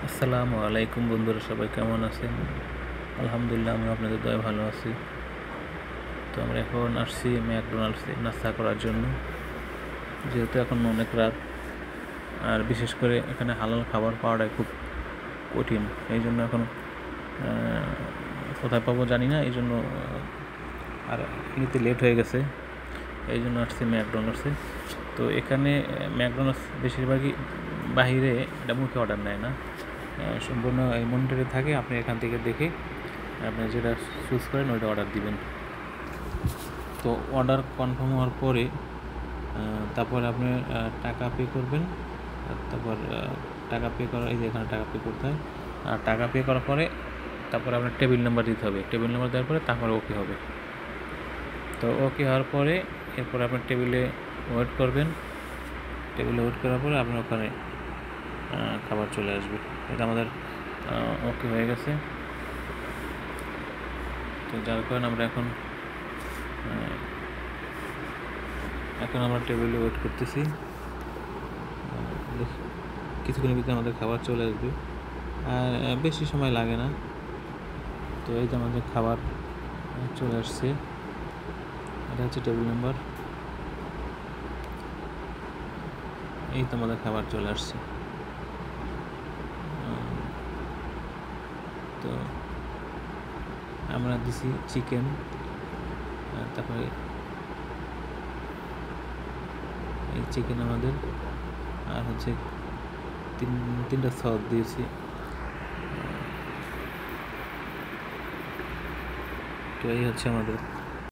আসসালামু আলাইকুম বন্ধুরা, সবাই কেমন আছেন? আলহামদুলিল্লাহ, আমি আপনাদের দয়ায় ভালো আছি। তো আমরা এখন আসছি ম্যাকডোনাল্ডসে নাস্তা করার জন্য, যেহেতু এখন অনেক রাত, আর বিশেষ করে এখানে হালাল খাবার পাওয়াটাই খুব কঠিন। এই জন্য এখন কোথায় পাবো জানি না, এই জন্য আর নিতে লেট হয়ে গেছে, এই জন্য আসছি ম্যাকডোনাল্ডসে। তো এখানে ম্যাকডোনাল্ডস বেশিরভাগই বাহিরে এটা মুখে অর্ডার নেয় না, সম্পূর্ণ এই মনিটরে থাকে। আপনি এখান থেকে দেখে আপনি যেটা চুজ করেন ওইটা অর্ডার দিবেন। তো অর্ডার কনফার্ম হওয়ার পরে তারপরে আপনি টাকা পে করবেন। তারপর টাকা পে করা, এই যে এখানে টাকা পে করতে হয়। আর টাকা পে করার পরে তারপরে আপনার টেবিল নাম্বার দিতে হবে। টেবিল নাম্বার দেওয়ার পরে তারপরে ওকে হবে। তো ওকে হওয়ার পরে এরপরে আপনার টেবিলে ওয়েট করবেন। টেবিলে ওয়েট করার পরে আপনার ওখানে খাবার চলে আসবে। এটা আমাদের ওকে হয়ে গেছে। তো যার কারণে আমরা এখন আমরা টেবিলে ওয়েট করতেছি। কিছুক্ষণের ভিতরে আমাদের খাবার চলে আসবে, আর বেশি সময় লাগে না। তো এই যে আমাদের খাবার চলে আসছে, এটা হচ্ছে টেবিল নাম্বার। এই তো আমাদের খাবার চলে আসছে। তো আমরা দিছি চিকেন, তারপরে এই চিকেন আমাদের, আর হচ্ছে তিনটা সস দিয়েছি। তো এই হচ্ছে আমাদের